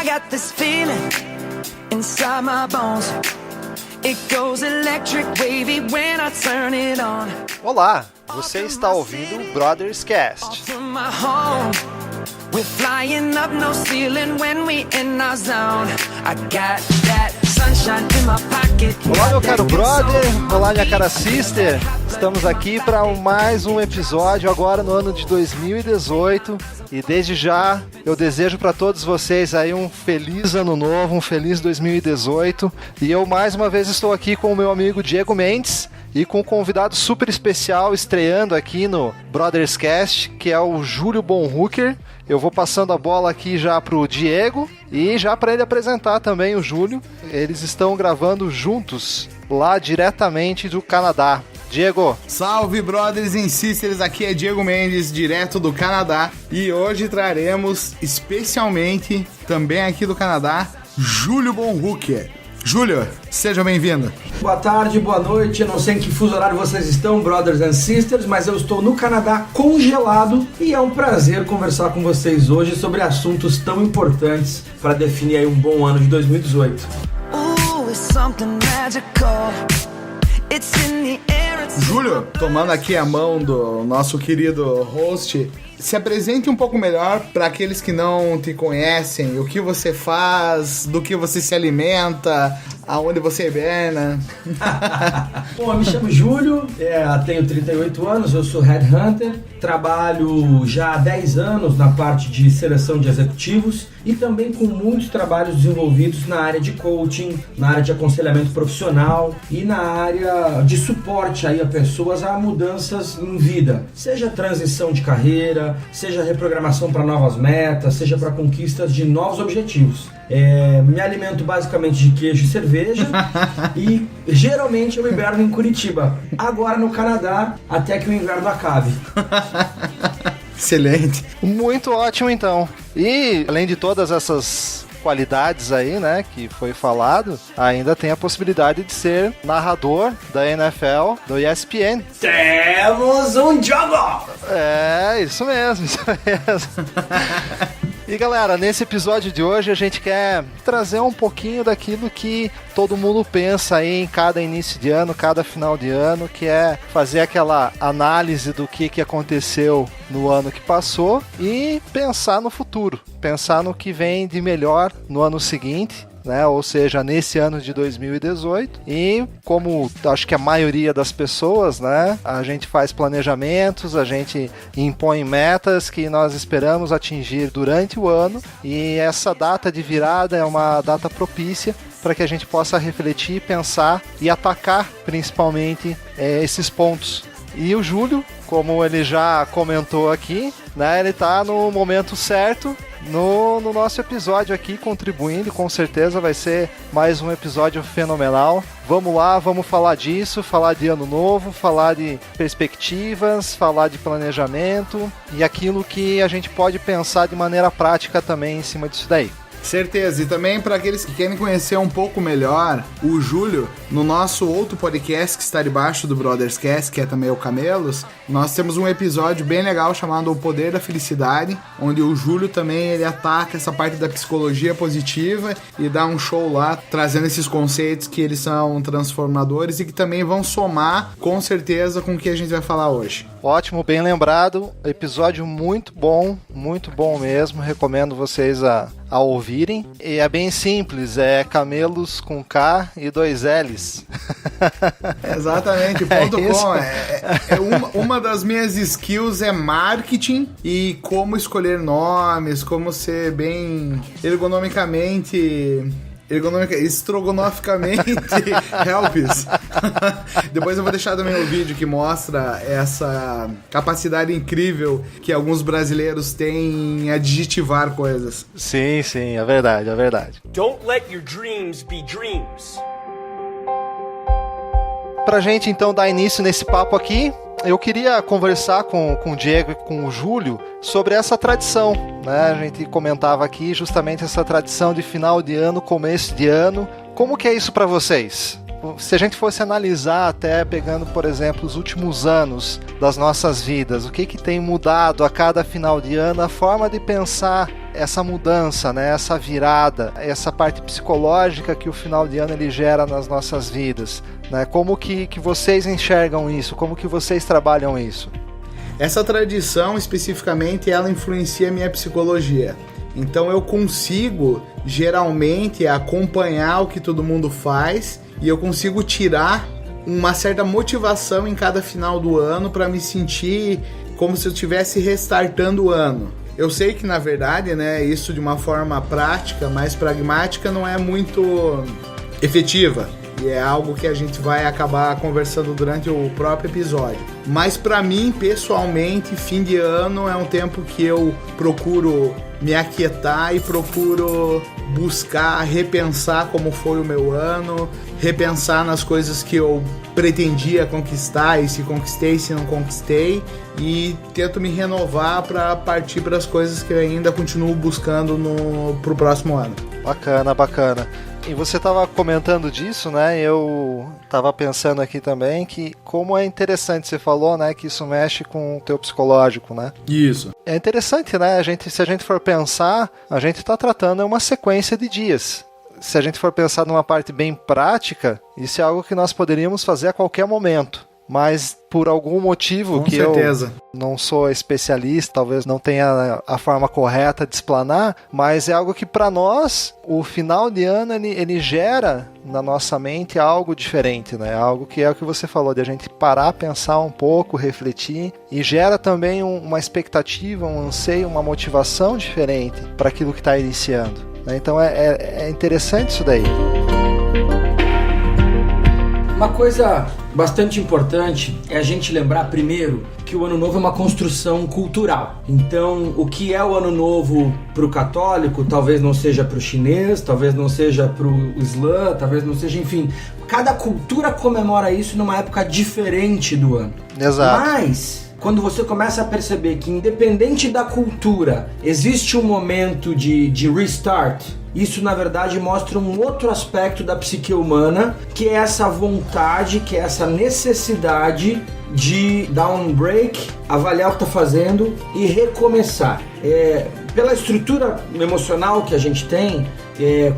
I got this feeling inside my bones. It goes electric wavy when I turn it on. Olá, você está ouvindo o Brothers Cast. We're flying up no ceiling when we in our zone. I got that sunshine in my pocket. Olá, meu caro brother, olá, minha cara sister. Estamos aqui para mais um episódio agora no ano de 2018 e desde já eu desejo para todos vocês aí um feliz ano novo, um feliz 2018. E eu mais uma vez estou aqui com o meu amigo Diego Mendes e com um convidado super especial estreando aqui no Brothers Cast, que é o Júlio Bonhooker. Eu vou passando a bola aqui já pro Diego e já para ele apresentar também o Júlio. Eles estão gravando juntos lá diretamente do Canadá. Diego. Salve, brothers e sisters, aqui é Diego Mendes, direto do Canadá. E hoje traremos especialmente, também aqui do Canadá, Júlio Bonhooker. Júlio, seja bem-vindo. Boa tarde, boa noite, eu não sei em que fuso horário vocês estão, brothers and sisters, mas eu estou no Canadá congelado e é um prazer conversar com vocês hoje sobre assuntos tão importantes para definir aí um bom ano de 2018. Júlio, tomando aqui a mão do nosso querido host, se apresente um pouco melhor para aqueles que não te conhecem, o que você faz, do que você se alimenta, aonde você hiberna. Bom, eu me chamo Júlio, tenho 38 anos, eu sou headhunter, trabalho já há 10 anos na parte de seleção de executivos e também com muitos trabalhos desenvolvidos na área de coaching, na área de aconselhamento profissional e na área de suporte aí a pessoas a mudanças em vida, seja transição de carreira, seja reprogramação para novas metas, seja para conquistas de novos objetivos. Me alimento basicamente de queijo e cerveja e geralmente eu hiberno em Curitiba, agora no Canadá, até que o inverno acabe. Excelente. Muito ótimo, então. E além de todas essas qualidades aí, né, que foi falado, ainda tem a possibilidade de ser narrador da NFL do ESPN. Temos um jogo! Isso mesmo. E galera, nesse episódio de hoje a gente quer trazer um pouquinho daquilo que todo mundo pensa aí em cada início de ano, cada final de ano, que é fazer aquela análise do que aconteceu no ano que passou e pensar no futuro, pensar no que vem de melhor no ano seguinte, né? Ou seja, nesse ano de 2018. E como acho que a maioria das pessoas, né, a gente faz planejamentos, a gente impõe metas que nós esperamos atingir durante o ano, e essa data de virada é uma data propícia para que a gente possa refletir, pensar e atacar principalmente esses pontos. E o Júlio, como ele já comentou aqui, né, ele está no momento certo no nosso episódio aqui, contribuindo. Com certeza vai ser mais um episódio fenomenal. Vamos lá, vamos falar disso, falar de ano novo, falar de perspectivas, falar de planejamento e aquilo que a gente pode pensar de maneira prática também em cima disso daí. Certeza, e também para aqueles que querem conhecer um pouco melhor o Júlio, no nosso outro podcast que está debaixo do Brothers Cast, que é também o Camelos, nós temos um episódio bem legal chamado O Poder da Felicidade, onde o Júlio também ele ataca essa parte da psicologia positiva e dá um show lá, trazendo esses conceitos que eles são transformadores e que também vão somar com certeza com o que a gente vai falar hoje. Ótimo, bem lembrado, episódio muito bom mesmo, recomendo vocês a ouvirem. E é bem simples, é Camelos com K e 2 L's. Exatamente, .com. Uma das minhas skills é marketing e como escolher nomes, como ser bem estrogonoficamente helps. Depois eu vou deixar também o vídeo que mostra essa capacidade incrível que alguns brasileiros têm em adjetivar coisas. Sim, é verdade. Don't let your dreams be dreams. Pra gente então dar início nesse papo aqui, eu queria conversar com o Diego e com o Júlio sobre essa tradição, né? A gente comentava aqui justamente essa tradição de final de ano, começo de ano. Como que é isso para vocês? Se a gente fosse analisar até pegando, por exemplo, os últimos anos das nossas vidas, o que tem mudado a cada final de ano, a forma de pensar essa mudança, né? Essa virada, essa parte psicológica que o final de ano ele gera nas nossas vidas, né? Como que vocês enxergam isso? Como que vocês trabalham isso? Essa tradição, especificamente, ela influencia a minha psicologia. Então eu consigo, geralmente, acompanhar o que todo mundo faz e eu consigo tirar uma certa motivação em cada final do ano para me sentir como se eu estivesse restartando o ano. Eu sei que, na verdade, né, isso de uma forma prática, mais pragmática, não é muito efetiva. E é algo que a gente vai acabar conversando durante o próprio episódio. Mas para mim, pessoalmente, fim de ano é um tempo que eu procuro me aquietar e procuro buscar, repensar como foi o meu ano, repensar nas coisas que eu pretendia conquistar e se conquistei, se não conquistei, e tento me renovar para partir para as coisas que eu ainda continuo buscando pro próximo ano. Bacana, bacana. E você estava comentando disso, né? Eu estava pensando aqui também que como é interessante, você falou, né? Que isso mexe com o teu psicológico, né? Isso. É interessante, né? Se a gente for pensar, a gente está tratando uma sequência de dias. Se a gente for pensar numa parte bem prática, isso é algo que nós poderíamos fazer a qualquer momento. Mas por algum motivo com que certeza. Eu não sou especialista, talvez não tenha a forma correta de explanar, mas é algo que para nós, o final de ano, ele gera na nossa mente algo diferente, né? Algo que é o que você falou, de a gente parar, pensar um pouco, refletir, e gera também uma expectativa, um anseio, uma motivação diferente para aquilo que está iniciando, né? Então é interessante isso daí. Uma coisa bastante importante é a gente lembrar primeiro que o Ano Novo é uma construção cultural. Então, o que é o Ano Novo para o católico, talvez não seja para o chinês, talvez não seja para o islã, talvez não seja, enfim. Cada cultura comemora isso numa época diferente do ano. Exato. Mas quando você começa a perceber que independente da cultura, existe um momento de restart, isso na verdade mostra um outro aspecto da psique humana, que é essa vontade, que é essa necessidade de dar um break, avaliar o que está fazendo e recomeçar. Pela estrutura emocional que a gente tem,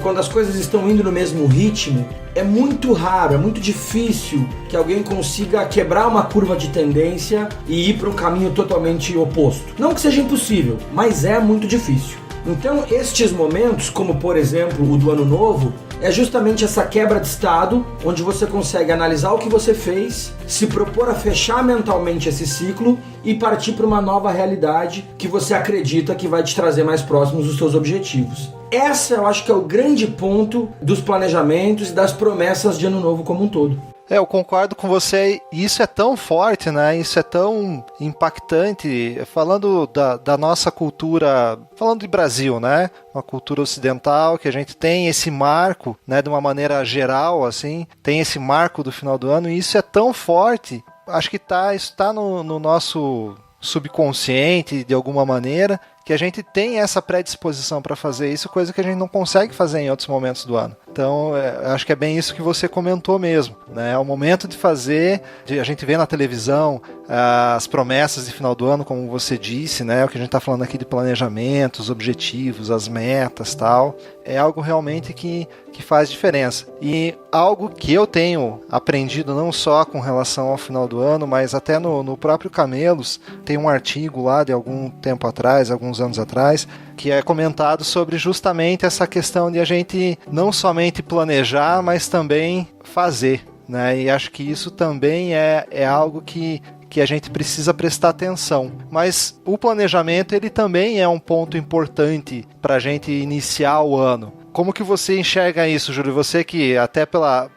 quando as coisas estão indo no mesmo ritmo, é muito raro, é muito difícil que alguém consiga quebrar uma curva de tendência e ir para um caminho totalmente oposto. Não que seja impossível, mas é muito difícil. Então, estes momentos, como por exemplo o do Ano Novo, é justamente essa quebra de estado, onde você consegue analisar o que você fez, se propor a fechar mentalmente esse ciclo e partir para uma nova realidade que você acredita que vai te trazer mais próximos dos seus objetivos. Essa eu acho que é o grande ponto dos planejamentos e das promessas de Ano Novo como um todo. Eu concordo com você, e isso é tão forte, né? Isso é tão impactante, falando da nossa cultura, falando de Brasil, né? Uma cultura ocidental, que a gente tem esse marco, né? De uma maneira geral, assim, tem esse marco do final do ano, e isso é tão forte, acho que isso está no nosso subconsciente, de alguma maneira, que a gente tem essa predisposição para fazer isso, coisa que a gente não consegue fazer em outros momentos do ano. Então, acho que é bem isso que você comentou mesmo, né? É o momento de fazer, a gente vê na televisão as promessas de final do ano, como você disse, né? O que a gente está falando aqui de planejamento, os objetivos, as metas, tal. É algo realmente que faz diferença. E algo que eu tenho aprendido não só com relação ao final do ano, mas até no próprio Camelos, tem um artigo lá de algum tempo atrás, alguns anos atrás, que é comentado sobre justamente essa questão de a gente não somente planejar, mas também fazer, né? E acho que isso também é algo que a gente precisa prestar atenção. Mas o planejamento, ele também é um ponto importante para a gente iniciar o ano. Como que você enxerga isso, Júlio? Você que até pela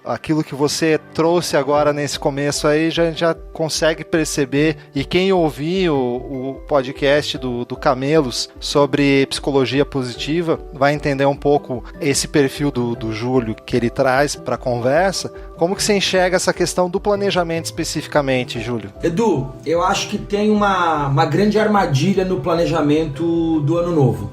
aquilo que você trouxe agora nesse começo aí já consegue perceber, e quem ouvir o podcast do Camelos sobre psicologia positiva vai entender um pouco esse perfil do Júlio que ele traz para a conversa. Como que você enxerga essa questão do planejamento especificamente, Júlio? Edu, eu acho que tem uma grande armadilha no planejamento do Ano Novo.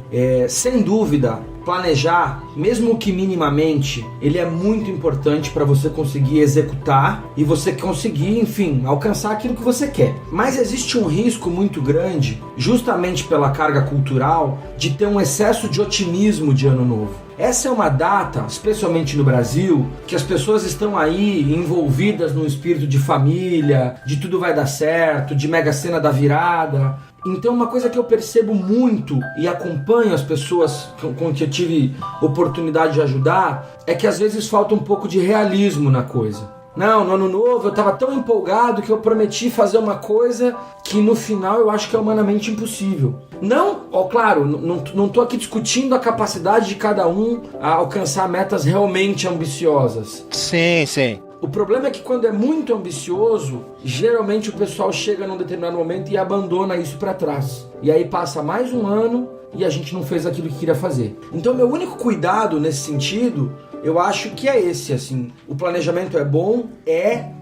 Sem dúvida, planejar, mesmo que minimamente, ele é muito importante para você conseguir executar e você conseguir, enfim, alcançar aquilo que você quer. Mas existe um risco muito grande, justamente pela carga cultural, de ter um excesso de otimismo de ano novo. Essa é uma data, especialmente no Brasil, que as pessoas estão aí envolvidas num espírito de família, de tudo vai dar certo, de mega cena da virada. Então uma coisa que eu percebo muito e acompanho as pessoas com que eu tive oportunidade de ajudar é que às vezes falta um pouco de realismo na coisa. Não, no ano novo eu estava tão empolgado que eu prometi fazer uma coisa que no final eu acho que é humanamente impossível. Não, claro, não estou aqui discutindo a capacidade de cada um a alcançar metas realmente ambiciosas. Sim, sim. O problema é que quando é muito ambicioso, geralmente o pessoal chega num determinado momento e abandona isso para trás. E aí passa mais um ano e a gente não fez aquilo que queria fazer. Então meu único cuidado nesse sentido, eu acho que é esse, assim. O planejamento é bom,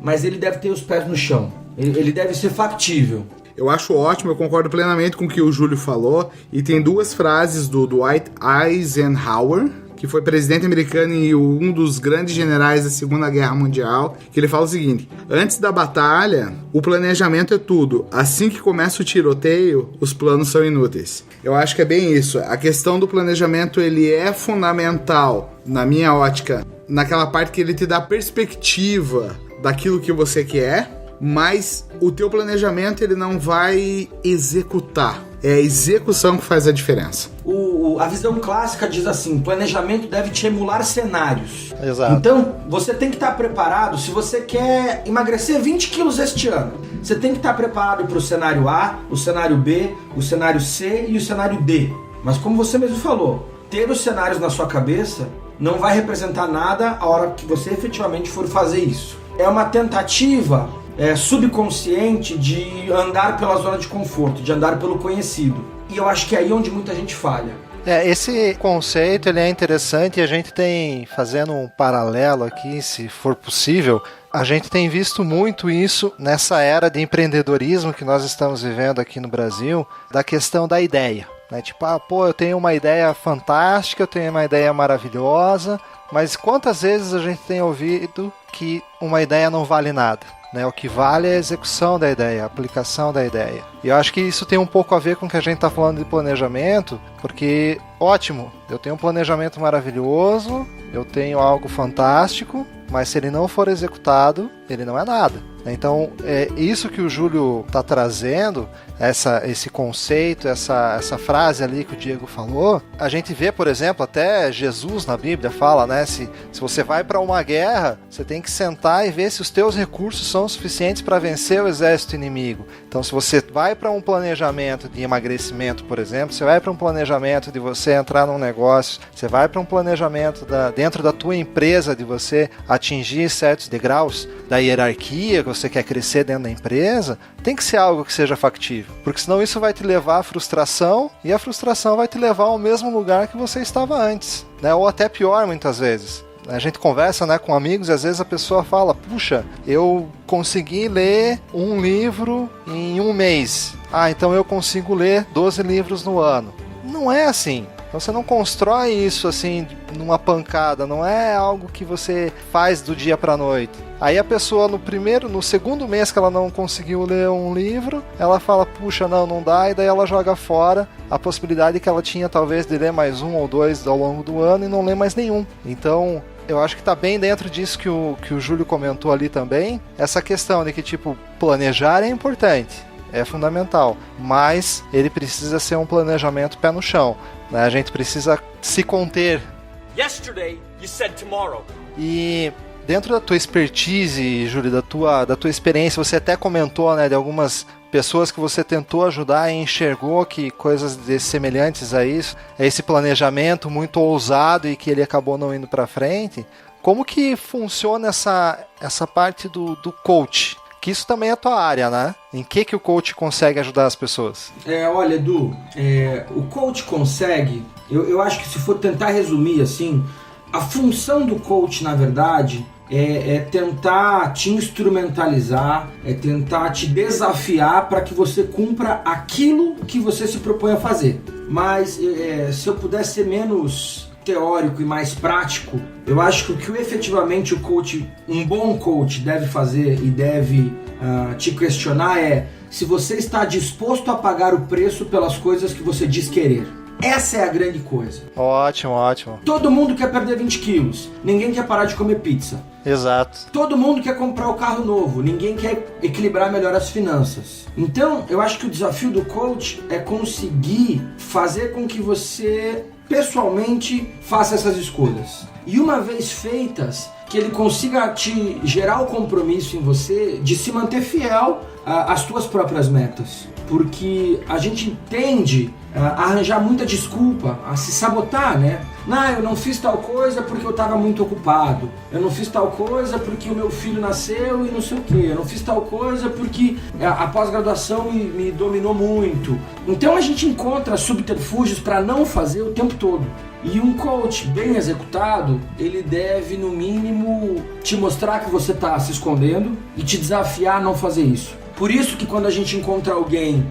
mas ele deve ter os pés no chão. Ele deve ser factível. Eu acho ótimo, eu concordo plenamente com o que o Júlio falou. E tem duas frases do Dwight Eisenhower, que foi presidente americano e um dos grandes generais da Segunda Guerra Mundial, que ele fala o seguinte: antes da batalha, o planejamento é tudo. Assim que começa o tiroteio, os planos são inúteis. Eu acho que é bem isso. A questão do planejamento, ele é fundamental, na minha ótica, naquela parte que ele te dá perspectiva daquilo que você quer, mas o teu planejamento ele não vai executar. É a execução que faz a diferença. A visão clássica diz assim: planejamento deve te emular cenários. Exato. Então, você tem que estar preparado. Se você quer emagrecer 20 quilos este ano, você tem que estar preparado para o cenário A, o cenário B, o cenário C e o cenário D. Mas como você mesmo falou, ter os cenários na sua cabeça não vai representar nada a hora que você efetivamente for fazer isso. É uma tentativa subconsciente de andar pela zona de conforto, de andar pelo conhecido. E eu acho que é aí onde muita gente falha. Esse conceito ele é interessante e a gente tem, fazendo um paralelo aqui, se for possível, a gente tem visto muito isso nessa era de empreendedorismo que nós estamos vivendo aqui no Brasil, da questão da ideia. Né? Tipo, eu tenho uma ideia fantástica, eu tenho uma ideia maravilhosa, mas quantas vezes a gente tem ouvido que uma ideia não vale nada? Né? O que vale é a execução da ideia, a aplicação da ideia. E eu acho que isso tem um pouco a ver com o que a gente está falando de planejamento, porque, ótimo, eu tenho um planejamento maravilhoso, eu tenho algo fantástico, mas se ele não for executado, ele não é nada. Então, isso que o Júlio está trazendo, esse conceito, essa frase ali que o Diego falou, a gente vê, por exemplo, até Jesus na Bíblia fala, né? Se você vai para uma guerra, você tem que sentar e ver se os teus recursos são suficientes para vencer o exército inimigo. Então, se você vai para um planejamento de emagrecimento, por exemplo, você vai para um planejamento de você entrar num negócio, você vai para um planejamento dentro da tua empresa de você atingir certos degraus da hierarquia, que você quer crescer dentro da empresa, tem que ser algo que seja factível, porque senão isso vai te levar à frustração e a frustração vai te levar ao mesmo lugar que você estava antes, né? Ou até pior muitas vezes. A gente conversa, né, com amigos e às vezes a pessoa fala: puxa, eu consegui ler um livro em um mês. Então eu consigo ler 12 livros no ano. Não é assim. Você não constrói isso assim numa pancada, não é algo que você faz do dia para a noite. Aí a pessoa no segundo mês que ela não conseguiu ler um livro, ela fala: puxa, não dá, e daí ela joga fora a possibilidade que ela tinha talvez de ler mais um ou dois ao longo do ano e não ler mais nenhum. Então, eu acho que está bem dentro disso que o Júlio comentou ali também, essa questão de que, tipo, planejar é importante, é fundamental, mas ele precisa ser um planejamento pé no chão, né? A gente precisa se conter. Yesterday, you said tomorrow. E dentro da tua expertise, Júlio, da tua experiência, você até comentou, né, de algumas pessoas que você tentou ajudar e enxergou que coisas semelhantes a isso, a esse planejamento muito ousado e que ele acabou não indo para frente. Como que funciona essa parte do coach? Que isso também é a tua área, né? Em que o coach consegue ajudar as pessoas? Olha, Edu, o coach consegue, eu acho que se for tentar resumir assim, a função do coach, na verdade, é tentar te instrumentalizar, é tentar te desafiar para que você cumpra aquilo que você se propõe a fazer. Mas se eu pudesse ser menos teórico e mais prático, eu acho que o que efetivamente o coach, um bom coach deve fazer e deve te questionar é se você está disposto a pagar o preço pelas coisas que você diz querer. Essa é a grande coisa. Ótimo, ótimo. Todo mundo quer perder 20 quilos, ninguém quer parar de comer pizza. Exato. Todo mundo quer comprar o carro novo, ninguém quer equilibrar melhor as finanças. Então, eu acho que o desafio do coach é conseguir fazer com que você, pessoalmente, faça essas escolhas. E uma vez feitas, que ele consiga te gerar o compromisso em você de se manter fiel às tuas próprias metas. Porque a gente tende a arranjar muita desculpa, a se sabotar, né? Não, eu não fiz tal coisa porque eu estava muito ocupado. Eu não fiz tal coisa porque o meu filho nasceu e não sei o quê. Eu não fiz tal coisa porque a pós-graduação me dominou muito. Então a gente encontra subterfúgios para não fazer o tempo todo. E um coach bem executado, ele deve, no mínimo, te mostrar que você está se escondendo e te desafiar a não fazer isso. Por isso que quando a gente encontra alguém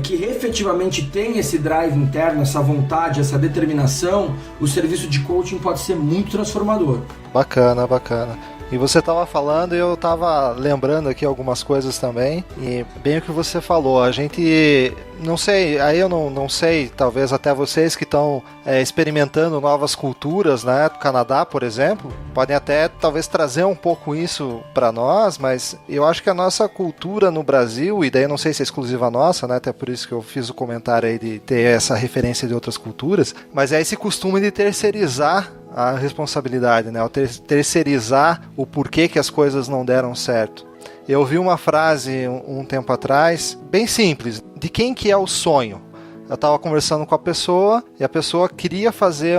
que efetivamente tem esse drive interno, essa vontade, essa determinação, o serviço de coaching pode ser muito transformador. Bacana, bacana. E você estava falando e eu estava lembrando aqui algumas coisas também. E bem o que você falou, a gente, não sei, aí eu não sei, talvez até vocês que estão experimentando novas culturas, né, do Canadá, por exemplo, podem até talvez trazer um pouco isso para nós, mas eu acho que a nossa cultura no Brasil, e daí eu não sei se é exclusiva nossa, né, até por isso que eu fiz o comentário aí de ter essa referência de outras culturas, mas é esse costume de terceirizar a responsabilidade, né? Ao terceirizar o porquê que as coisas não deram certo. Eu ouvi uma frase um tempo atrás, bem simples, de quem que é o sonho? Eu estava conversando com a pessoa e a pessoa queria fazer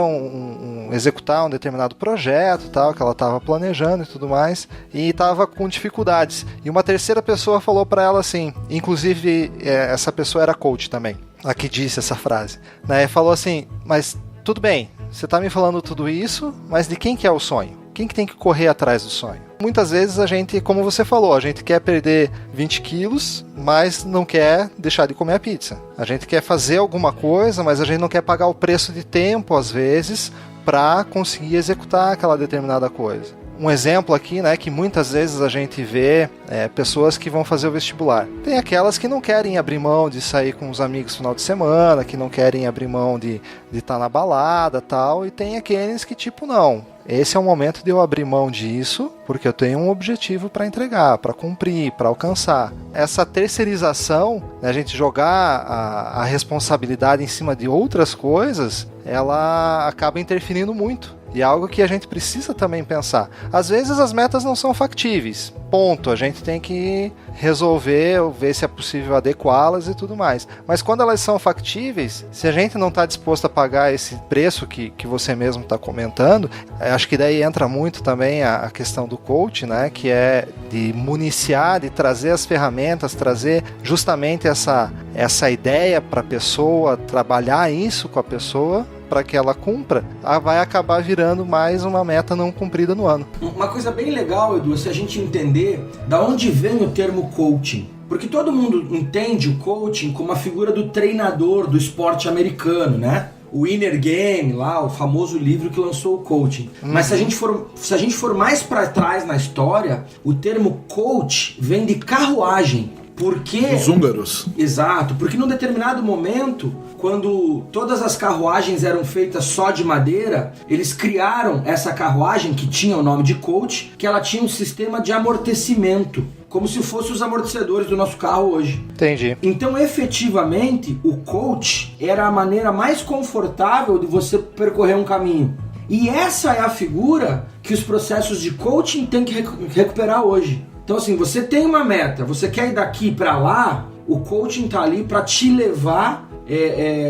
executar um determinado projeto, tal, que ela estava planejando e tudo mais, e estava com dificuldades. E uma terceira pessoa falou para ela assim, inclusive essa pessoa era coach também, a que disse essa frase, né? Falou assim, mas tudo bem, você está me falando tudo isso, mas de quem que é o sonho? Quem que tem que correr atrás do sonho? Muitas vezes a gente, como você falou, a gente quer perder 20 quilos, mas não quer deixar de comer a pizza. A gente quer fazer alguma coisa, mas a gente não quer pagar o preço de tempo, às vezes, para conseguir executar aquela determinada coisa. Um exemplo aqui, né, que muitas vezes a gente vê pessoas que vão fazer o vestibular. Tem aquelas que não querem abrir mão de sair com os amigos no final de semana, que não querem abrir mão de estar na balada, tal, e tem aqueles que tipo, não, esse é o momento de eu abrir mão disso, porque eu tenho um objetivo para entregar, para cumprir, para alcançar. Essa terceirização, né, a gente jogar a responsabilidade em cima de outras coisas, ela acaba interferindo muito. E é algo que a gente precisa também pensar. Às vezes as metas não são factíveis, ponto. A gente tem que resolver, ver se é possível adequá-las e tudo mais. Mas quando elas são factíveis, se a gente não está disposto a pagar esse preço que você mesmo está comentando, acho que daí entra muito também a questão do coach, né? Que é de municiar, de trazer as ferramentas, trazer justamente essa ideia para a pessoa, trabalhar isso com a pessoa, para que ela cumpra, vai acabar virando mais uma meta não cumprida no ano. Uma coisa bem legal, Edu, é se a gente entender da onde vem o termo coaching. Porque todo mundo entende o coaching como a figura do treinador do esporte americano, né? O Inner Game, lá, o famoso livro que lançou o coaching. Mas se a gente for mais para trás na história, o termo coach vem de carruagem. Porque... Os húngaros. Exato, porque num determinado momento, quando todas as carruagens eram feitas só de madeira, eles criaram essa carruagem, que tinha o nome de coach, que ela tinha um sistema de amortecimento, como se fossem os amortecedores do nosso carro hoje. Entendi. Então, efetivamente, o coach era a maneira mais confortável de você percorrer um caminho. E essa é a figura que os processos de coaching têm que recuperar hoje. Então assim, você tem uma meta, você quer ir daqui para lá, o coaching tá ali para te levar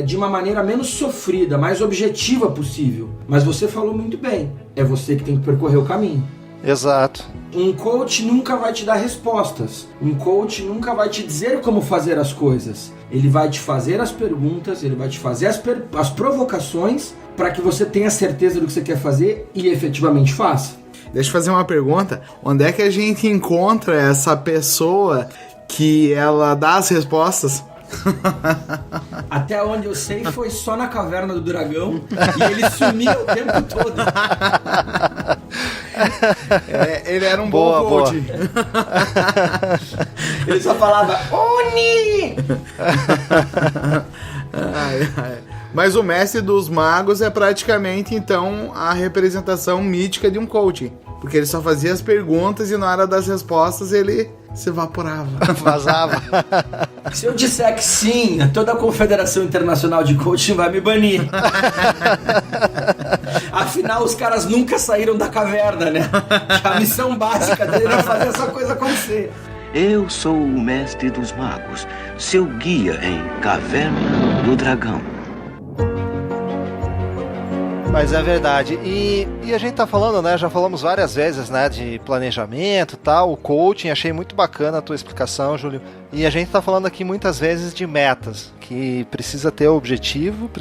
de uma maneira menos sofrida, mais objetiva possível. Mas você falou muito bem, é você que tem que percorrer o caminho. Exato. Um coach nunca vai te dar respostas, um coach nunca vai te dizer como fazer as coisas. Ele vai te fazer as perguntas, ele vai te fazer as provocações para que você tenha certeza do que você quer fazer e efetivamente faça. Deixa eu fazer uma pergunta. Onde é que a gente encontra essa pessoa que ela dá as respostas? Até onde eu sei foi só na Caverna do Dragão e ele sumia o tempo todo. Ele era um bom coach. Ele só falava Oni! Mas o mestre dos magos é praticamente, então, a representação mítica de um coach. Porque ele só fazia as perguntas e na hora das respostas ele se evaporava. Vazava. Se eu disser que sim, toda a Confederação Internacional de Coaching vai me banir. Afinal, os caras nunca saíram da caverna, né? A missão básica dele era fazer essa coisa acontecer. Eu sou o mestre dos magos, seu guia em Caverna do Dragão. Mas é verdade. E a gente tá falando, né? Já falamos várias vezes, né? De planejamento e tal, o coaching. Achei muito bacana a tua explicação, Júlio. E a gente tá falando aqui muitas vezes de metas, que precisa ter objetivo,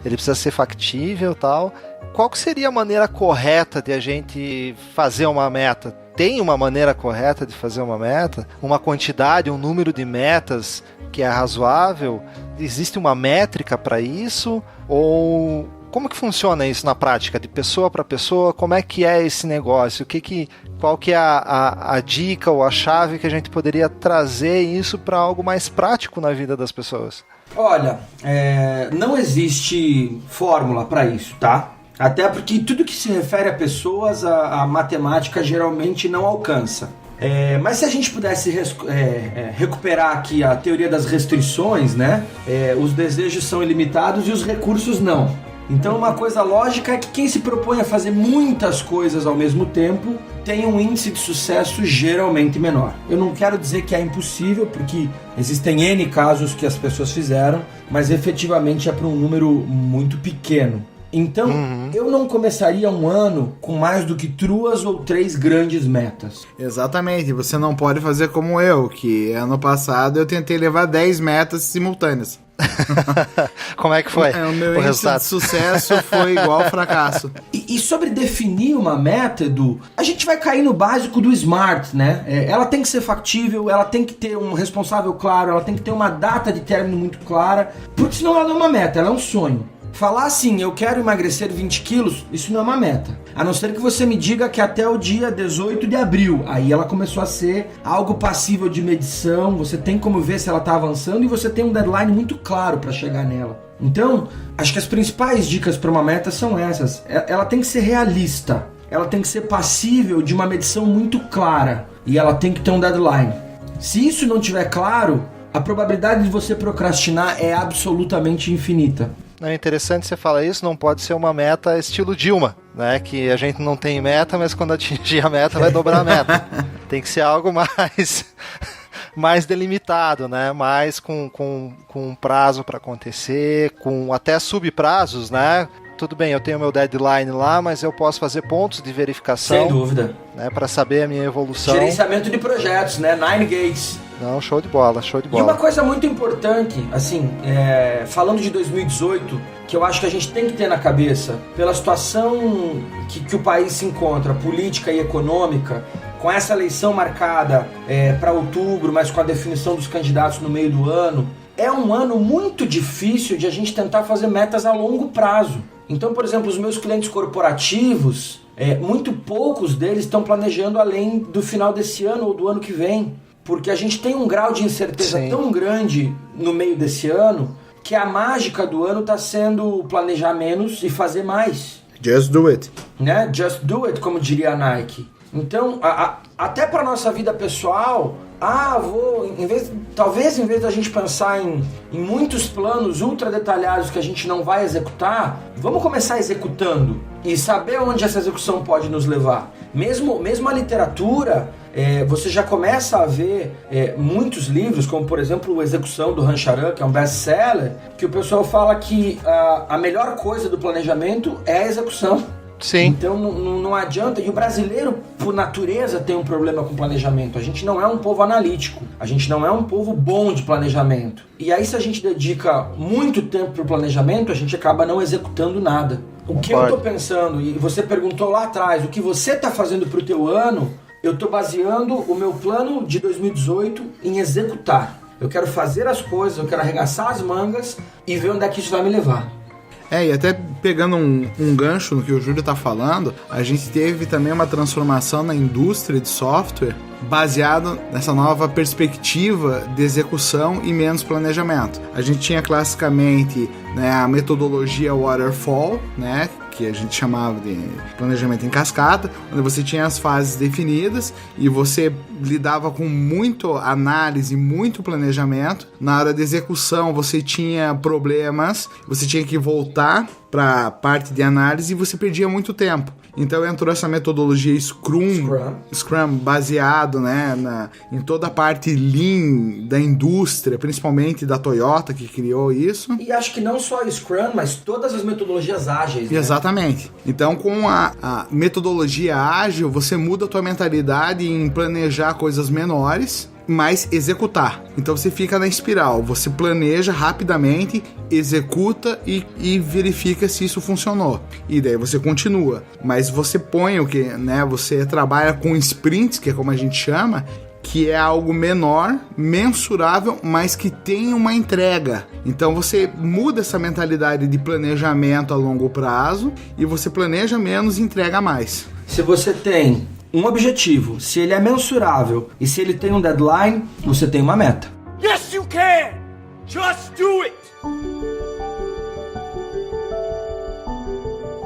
ele precisa ser factível e tal. Qual que seria a maneira correta de a gente fazer uma meta? Tem uma maneira correta de fazer uma meta? Uma quantidade, um número de metas que é razoável? Existe uma métrica para isso? Ou como que funciona isso na prática, de pessoa para pessoa? Como é que é esse negócio? Qual que é a dica ou a chave que a gente poderia trazer isso para algo mais prático na vida das pessoas? Olha, não existe fórmula para isso, tá? Até porque tudo que se refere a pessoas, a matemática geralmente não alcança. Mas se a gente pudesse recuperar aqui a teoria das restrições, né? Os desejos são ilimitados e os recursos não. Então uma coisa lógica é que quem se propõe a fazer muitas coisas ao mesmo tempo tem um índice de sucesso geralmente menor. Eu não quero dizer que é impossível, porque existem N casos que as pessoas fizeram, mas efetivamente é para um número muito pequeno. Então, eu não começaria um ano com mais do que 2 ou 3 grandes metas. Exatamente, você não pode fazer como eu, que ano passado eu tentei levar 10 metas simultâneas. Como é que foi? O meu índice de sucesso foi igual fracasso. E sobre definir uma meta, Edu, a gente vai cair no básico do SMART, né? Ela tem que ser factível, ela tem que ter um responsável claro, ela tem que ter uma data de término muito clara, porque senão ela não é uma meta, ela é um sonho. Falar assim, eu quero emagrecer 20 quilos, isso não é uma meta. A não ser que você me diga que até o dia 18 de abril, aí ela começou a ser algo passível de medição, você tem como ver se ela está avançando e você tem um deadline muito claro para chegar nela. Então, acho que as principais dicas para uma meta são essas. Ela tem que ser realista, ela tem que ser passível de uma medição muito clara e ela tem que ter um deadline. Se isso não tiver claro, a probabilidade de você procrastinar é absolutamente infinita. É interessante você falar isso, não pode ser uma meta estilo Dilma, né? Que a gente não tem meta, mas quando atingir a meta vai dobrar a meta. Tem que ser algo mais delimitado, né? Mais com um prazo para acontecer, com até subprazos, né? Tudo bem, eu tenho meu deadline lá, mas eu posso fazer pontos de verificação. Sem dúvida. Né, para saber a minha evolução. Gerenciamento de projetos, né? 9 gates. Não, show de bola, show de bola. E uma coisa muito importante, assim, falando de 2018, que eu acho que a gente tem que ter na cabeça, pela situação que o país se encontra, política e econômica, com essa eleição marcada para outubro, mas com a definição dos candidatos no meio do ano, é um ano muito difícil de a gente tentar fazer metas a longo prazo. Então, por exemplo, os meus clientes corporativos, muito poucos deles estão planejando além do final desse ano ou do ano que vem, porque a gente tem um grau de incerteza tão grande no meio desse ano que a mágica do ano está sendo planejar menos e fazer mais. Just do it. Né? Just do it, como diria a Nike. Então, até para nossa vida pessoal, talvez em vez da gente pensar em muitos planos ultra detalhados que a gente não vai executar, vamos começar executando e saber onde essa execução pode nos levar. Mesmo a literatura, você já começa a ver muitos livros, como por exemplo o Execução do Rancharan, que é um best-seller, que o pessoal fala que a melhor coisa do planejamento é a execução. Sim. Então não adianta, e o brasileiro por natureza tem um problema com planejamento. A gente não é um povo analítico, a gente não é um povo bom de planejamento. E aí se a gente dedica muito tempo para o planejamento, a gente acaba não executando nada. O que eu estou pensando, e você perguntou lá atrás, o que você está fazendo para o teu ano, eu estou baseando o meu plano de 2018 em executar. Eu quero fazer as coisas, eu quero arregaçar as mangas e ver onde é que isso vai me levar. E até pegando um gancho no que o Júlio tá falando, a gente teve também uma transformação na indústria de software baseado nessa nova perspectiva de execução e menos planejamento. A gente tinha classicamente, né, a metodologia waterfall, né, que a gente chamava de planejamento em cascata, onde você tinha as fases definidas e você lidava com muito análise, muito planejamento. Na hora de execução você tinha problemas, você tinha que voltar para a parte de análise e você perdia muito tempo. Então entrou essa metodologia Scrum baseado, né, em toda a parte Lean da indústria, principalmente da Toyota, que criou isso. E acho que não só Scrum, mas todas as metodologias ágeis, né? Exatamente. Então com a metodologia ágil, você muda a tua mentalidade em planejar coisas menores, mas executar. Então você fica na espiral, você planeja rapidamente, executa e verifica se isso funcionou. E daí você continua. Mas você põe o que, né? Você trabalha com sprints, que é como a gente chama, que é algo menor, mensurável, mas que tem uma entrega. Então você muda essa mentalidade de planejamento a longo prazo e você planeja menos e entrega mais. Se você tem um objetivo, se ele é mensurável e se ele tem um deadline, você tem uma meta. Yes, you can! Just do it!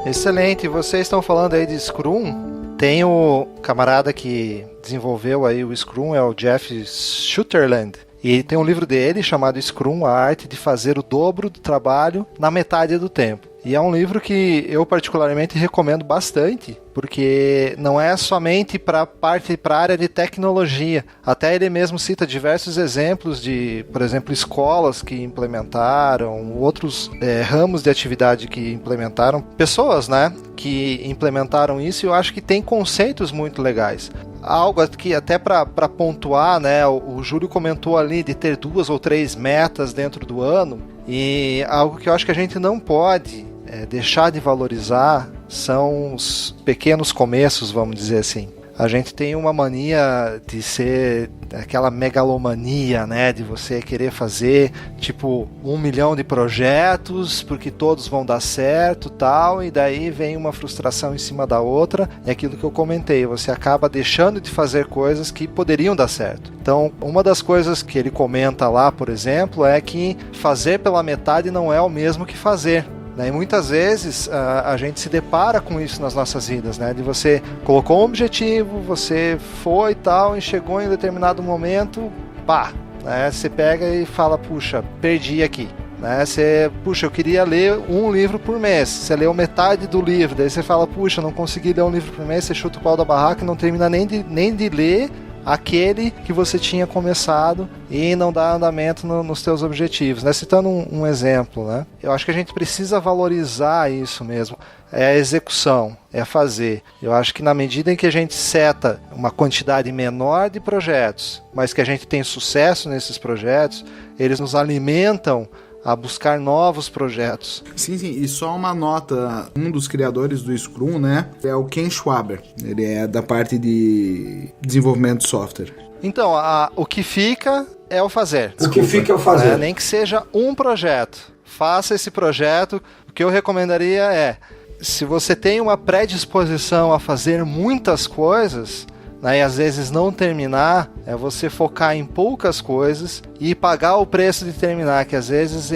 Excelente, vocês estão falando aí de Scrum. Tem o camarada que desenvolveu aí o Scrum, é o Jeff Sutherland. E tem um livro dele chamado Scrum, a arte de fazer o dobro do trabalho na metade do tempo. E é um livro que eu particularmente recomendo bastante, porque não é somente para a área de tecnologia. Até ele mesmo cita diversos exemplos de, por exemplo, escolas que implementaram, outros ramos de atividade que implementaram, pessoas, né, que implementaram isso, e eu acho que tem conceitos muito legais. Algo que até para pontuar, né, o Júlio comentou ali de ter 2 ou 3 metas dentro do ano, e algo que eu acho que a gente não pode deixar de valorizar são os pequenos começos, vamos dizer assim. A gente tem uma mania de ser aquela megalomania, né, de você querer fazer tipo 1 milhão de projetos porque todos vão dar certo, tal, e daí vem uma frustração em cima da outra. É aquilo que eu comentei, você acaba deixando de fazer coisas que poderiam dar certo. Então, uma das coisas que ele comenta lá, por exemplo, é que fazer pela metade não é o mesmo que fazer. E muitas vezes a gente se depara com isso nas nossas vidas, né? De você colocou um objetivo, você foi e tal, e chegou em determinado momento, pá, né? Você pega e fala, puxa, perdi aqui. Né? Puxa, eu queria ler um livro por mês, você leu metade do livro, daí você fala, puxa, não consegui ler um livro por mês, você chuta o pau da barraca e não termina nem de ler aquele que você tinha começado e não dá andamento nos teus objetivos, né? Citando um exemplo, né? Eu acho que a gente precisa valorizar isso mesmo. É a execução, é fazer. Eu acho que na medida em que a gente seta uma quantidade menor de projetos, mas que a gente tem sucesso nesses projetos, eles nos alimentam a buscar novos projetos. Sim, e só uma nota, um dos criadores do Scrum, né, é o Ken Schwaber, ele é da parte de desenvolvimento de software. Então, o que fica é o fazer. O que fica é o fazer. Nem que seja um projeto, faça esse projeto. O que eu recomendaria é, se você tem uma predisposição a fazer muitas coisas, né, e às vezes não terminar, é você focar em poucas coisas e pagar o preço de terminar, que às vezes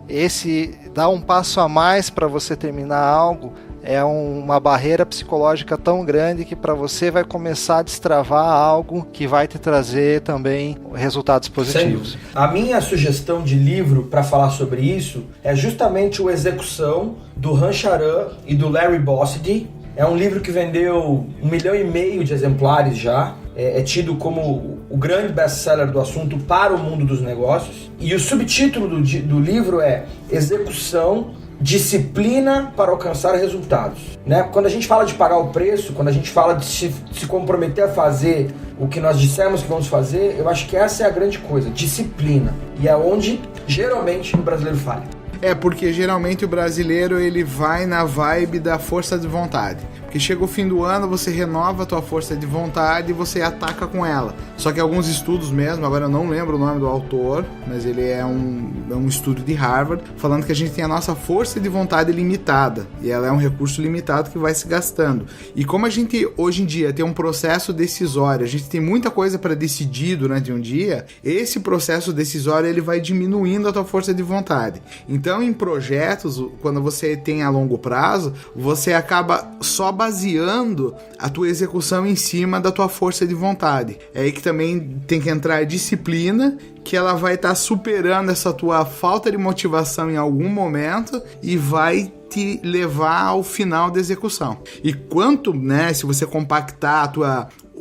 esse dar um passo a mais para você terminar algo é uma barreira psicológica tão grande que para você vai começar a destravar algo que vai te trazer também resultados positivos. A minha sugestão de livro para falar sobre isso é justamente o Execução, do Han Charan e do Larry Bossidy. É um livro que vendeu 1,5 milhão de exemplares já. É tido como o grande best-seller do assunto para o mundo dos negócios. E o subtítulo do livro é Execução, Disciplina para alcançar resultados. Né? Quando a gente fala de pagar o preço, quando a gente fala de se comprometer a fazer o que nós dissemos que vamos fazer, eu acho que essa é a grande coisa, disciplina. E é onde geralmente o brasileiro falha. É, porque geralmente o brasileiro ele vai na vibe da força de vontade. Porque chega o fim do ano, você renova a tua força de vontade e você ataca com ela. Só que alguns estudos mesmo, agora eu não lembro o nome do autor, mas ele é um estudo de Harvard, falando que a gente tem a nossa força de vontade limitada. E ela é um recurso limitado que vai se gastando. E como a gente hoje em dia tem um processo decisório, a gente tem muita coisa para decidir durante um dia, esse processo decisório ele vai diminuindo a tua força de vontade. Então em projetos, quando você tem a longo prazo, você acaba só baseando a tua execução em cima da tua força de vontade. É aí que também tem que entrar a disciplina, que ela vai estar superando essa tua falta de motivação em algum momento e vai te levar ao final da execução. E quanto, né, se você compactar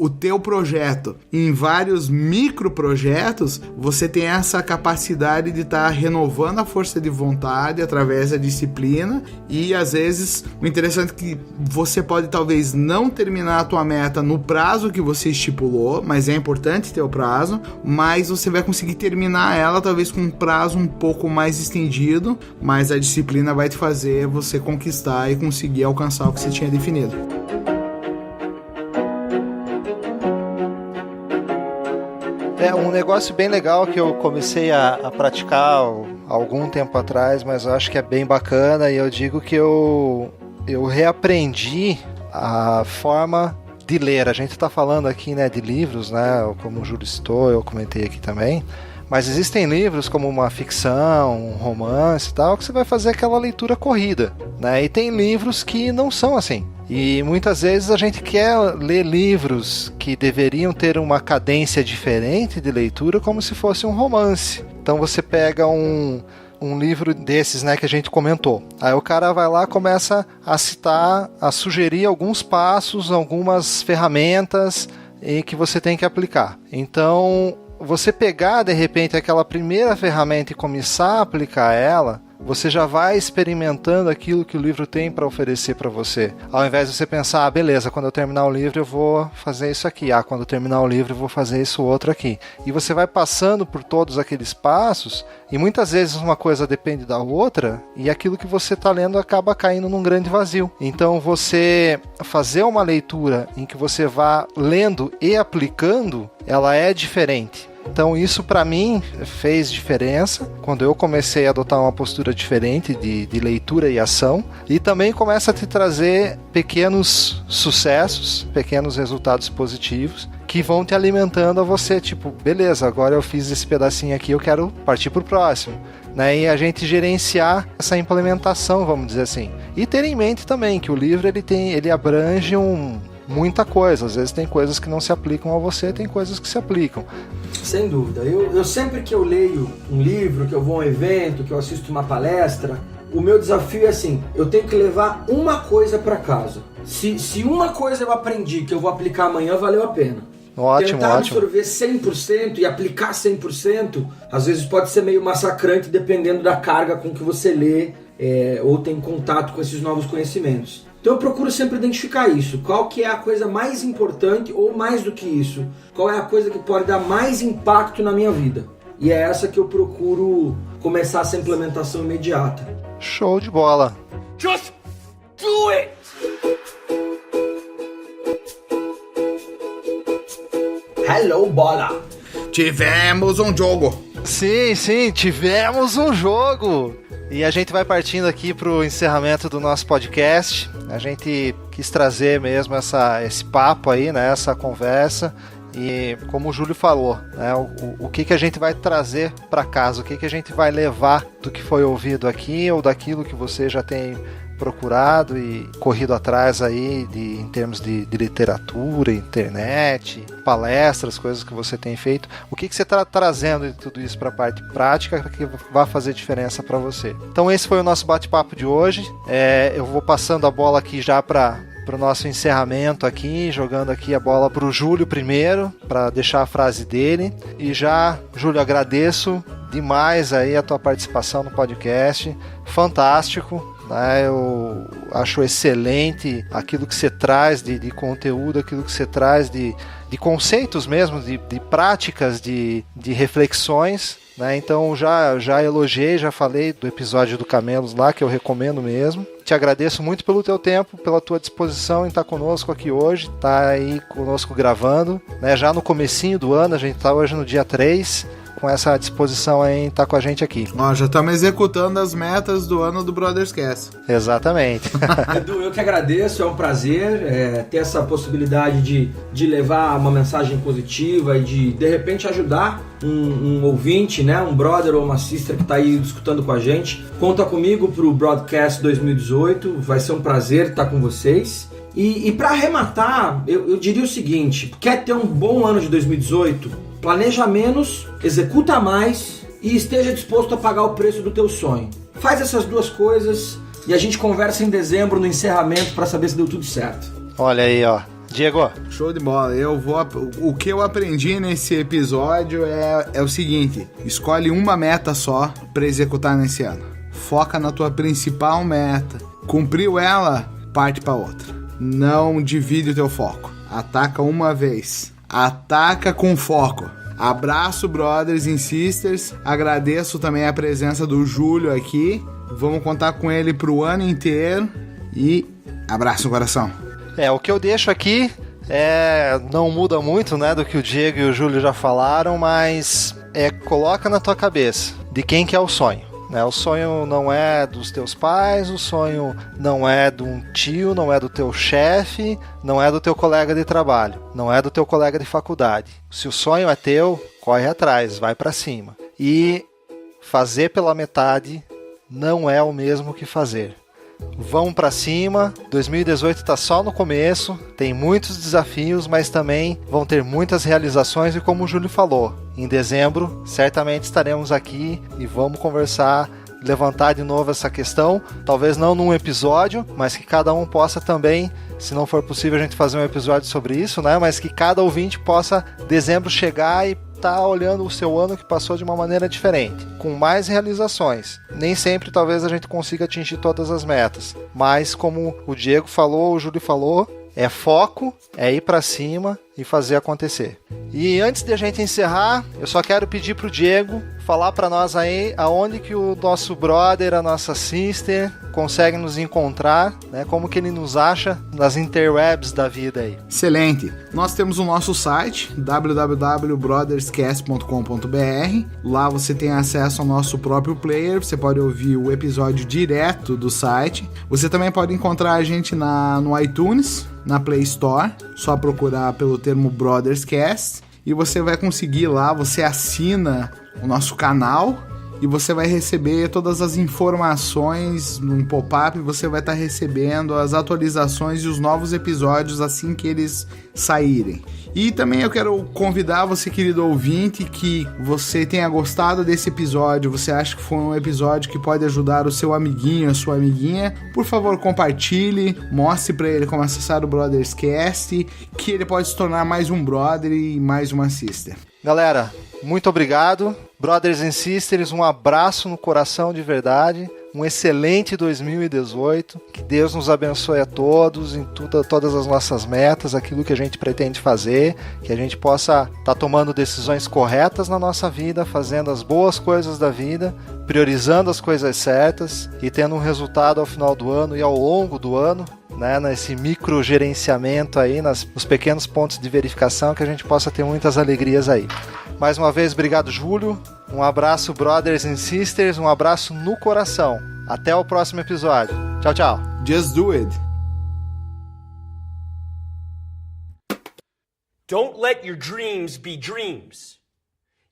o teu projeto em vários microprojetos, você tem essa capacidade de estar renovando a força de vontade através da disciplina e às vezes o interessante é que você pode talvez não terminar a tua meta no prazo que você estipulou, mas é importante ter o prazo, mas você vai conseguir terminar ela talvez com um prazo um pouco mais estendido, mas a disciplina vai te fazer você conquistar e conseguir alcançar o que você tinha definido. É um negócio bem legal que eu comecei a praticar há algum tempo atrás, mas eu acho que é bem bacana e eu digo que eu reaprendi a forma de ler. A gente está falando aqui, né, de livros, né, como o Júlio citou, eu comentei aqui também, mas existem livros como uma ficção, um romance e tal, que você vai fazer aquela leitura corrida, né, e tem livros que não são assim. E muitas vezes a gente quer ler livros que deveriam ter uma cadência diferente de leitura, como se fosse um romance. Então você pega um livro desses, né, que a gente comentou. Aí o cara vai lá, começa a citar, a sugerir alguns passos, algumas ferramentas em que você tem que aplicar. Então, você pegar de repente aquela primeira ferramenta e começar a aplicar ela, você já vai experimentando aquilo que o livro tem para oferecer para você. Ao invés de você pensar, beleza, quando eu terminar o livro eu vou fazer isso aqui. Quando eu terminar o livro eu vou fazer isso outro aqui. E você vai passando por todos aqueles passos e muitas vezes uma coisa depende da outra e aquilo que você está lendo acaba caindo num grande vazio. Então você fazer uma leitura em que você vá lendo e aplicando, ela é diferente. Então isso para mim fez diferença quando eu comecei a adotar uma postura diferente de leitura e ação, e também começa a te trazer pequenos sucessos, pequenos resultados positivos que vão te alimentando a você, tipo, beleza, agora eu fiz esse pedacinho aqui, eu quero partir pro próximo, né? E a gente gerenciar essa implementação, vamos dizer assim. E ter em mente também que o livro ele abrange muita coisa, às vezes tem coisas que não se aplicam a você, tem coisas que se aplicam. Sem dúvida, eu sempre que eu leio um livro, que eu vou a um evento, que eu assisto uma palestra, o meu desafio é assim, eu tenho que levar uma coisa para casa. Se uma coisa eu aprendi que eu vou aplicar amanhã, valeu a pena. Ótimo, tentar ótimo. absorver 100% e aplicar 100%, às vezes pode ser meio massacrante dependendo da carga com que você lê ou tem contato com esses novos conhecimentos. Então eu procuro sempre identificar isso. Qual que é a coisa mais importante ou mais do que isso? Qual é a coisa que pode dar mais impacto na minha vida? E é essa que eu procuro começar essa implementação imediata. Show de bola. Just do it! Hello, bola! Tivemos um jogo! Sim, tivemos um jogo! E a gente vai partindo aqui para o encerramento do nosso podcast. A gente quis trazer mesmo esse papo aí, né, essa conversa. E como o Júlio falou, né, o que a gente vai trazer para casa, o que a gente vai levar do que foi ouvido aqui ou daquilo que você já tem procurado e corrido atrás aí em termos de literatura, internet, palestras, coisas que você tem feito. O que você está trazendo de tudo isso para a parte prática que vai fazer diferença para você? Então esse foi o nosso bate-papo de hoje. Eu vou passando a bola aqui já para o nosso encerramento aqui, jogando aqui a bola para o Júlio primeiro, para deixar a frase dele. E já, Júlio, agradeço demais aí a tua participação no podcast. Fantástico. Eu acho excelente aquilo que você traz de conteúdo, aquilo que você traz de conceitos mesmo, de práticas, de reflexões, né? Então já elogiei, já falei do episódio do Camelos lá, que eu recomendo mesmo. Te agradeço muito pelo teu tempo, pela tua disposição em estar conosco aqui hoje, tá aí conosco gravando, né? Já no comecinho do ano, a gente tá hoje no dia 3, com essa disposição aí em estar com a gente aqui. Ó, já estamos executando as metas do ano do Brothers Cast. Exatamente. Edu, eu que agradeço, é um prazer ter essa possibilidade de levar uma mensagem positiva e de repente ajudar um ouvinte, né, um brother ou uma sister que está aí escutando com a gente. Conta comigo pro Broadcast 2018, vai ser um prazer estar com vocês. E para arrematar, eu diria o seguinte: quer ter um bom ano de 2018? Planeja menos, executa mais e esteja disposto a pagar o preço do teu sonho. Faz essas duas coisas e a gente conversa em dezembro no encerramento para saber se deu tudo certo. Olha aí, ó. Diego. Show de bola. O que eu aprendi nesse episódio é o seguinte: escolhe uma meta só para executar nesse ano. Foca na tua principal meta. Cumpriu ela, parte para outra. Não divide o teu foco. Ataca uma vez. Ataca com foco. Abraço, brothers e sisters. Agradeço também a presença do Júlio aqui. Vamos contar com ele pro ano inteiro. E abraço no coração. O que eu deixo aqui não muda muito, né, do que o Diego e o Júlio já falaram, mas coloca na tua cabeça de quem que é o sonho. Né? O sonho não é dos teus pais, o sonho não é de um tio, não é do teu chefe, não é do teu colega de trabalho, não é do teu colega de faculdade. Se o sonho é teu, corre atrás, vai pra cima. E fazer pela metade não é o mesmo que fazer. Vão pra cima, 2018 tá só no começo, tem muitos desafios, mas também vão ter muitas realizações e como o Júlio falou, em dezembro certamente estaremos aqui e vamos conversar, levantar de novo essa questão, talvez não num episódio, mas que cada um possa também, se não for possível a gente fazer um episódio sobre isso, né? Mas que cada ouvinte possa, dezembro, chegar e tá olhando o seu ano que passou de uma maneira diferente, com mais realizações. Nem sempre talvez a gente consiga atingir todas as metas, mas como o Diego falou, o Júlio falou, é foco, é ir pra cima e fazer acontecer. E antes de a gente encerrar, eu só quero pedir pro Diego falar pra nós aí aonde que o nosso brother, a nossa sister consegue nos encontrar, né? Como que ele nos acha nas interwebs da vida aí. Excelente. Nós temos o nosso site www.brotherscast.com.br. Lá você tem acesso ao nosso próprio player, você pode ouvir o episódio direto do site. Você também pode encontrar a gente no iTunes, na Play Store, só procurar pelo termo Brothers Cast e você vai conseguir lá, você assina o nosso canal e você vai receber todas as informações num pop-up, você vai estar recebendo as atualizações e os novos episódios assim que eles saírem. E também eu quero convidar você, querido ouvinte, que você tenha gostado desse episódio, você acha que foi um episódio que pode ajudar o seu amiguinho, a sua amiguinha, por favor compartilhe, mostre para ele como acessar o Brothers Cast, que ele pode se tornar mais um brother e mais uma sister. Galera, muito obrigado. Brothers and Sisters, um abraço no coração de verdade. Um excelente 2018. Que Deus nos abençoe a todos em todas as nossas metas, aquilo que a gente pretende fazer. Que a gente possa estar tomando decisões corretas na nossa vida, fazendo as boas coisas da vida, priorizando as coisas certas e tendo um resultado ao final do ano e ao longo do ano, né, nesse micro gerenciamento aí, nos pequenos pontos de verificação, que a gente possa ter muitas alegrias aí. Mais uma vez, obrigado, Júlio. Um abraço, Brothers and Sisters. Um abraço no coração. Até o próximo episódio. Tchau, tchau. Just do it. Don't let your dreams be dreams.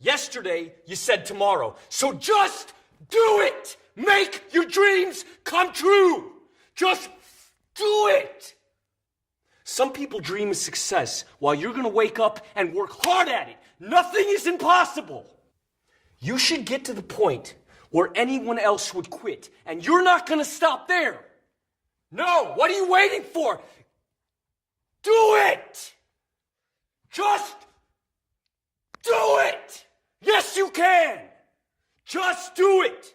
Yesterday, you said tomorrow. So just do it! Make your dreams come true! Just do it! Some people dream of success while you're gonna wake up and work hard at it. Nothing is impossible. You should get to the point where anyone else would quit, and you're not gonna stop there. No, what are you waiting for? Do it! Just do it! Yes, you can! Just do it!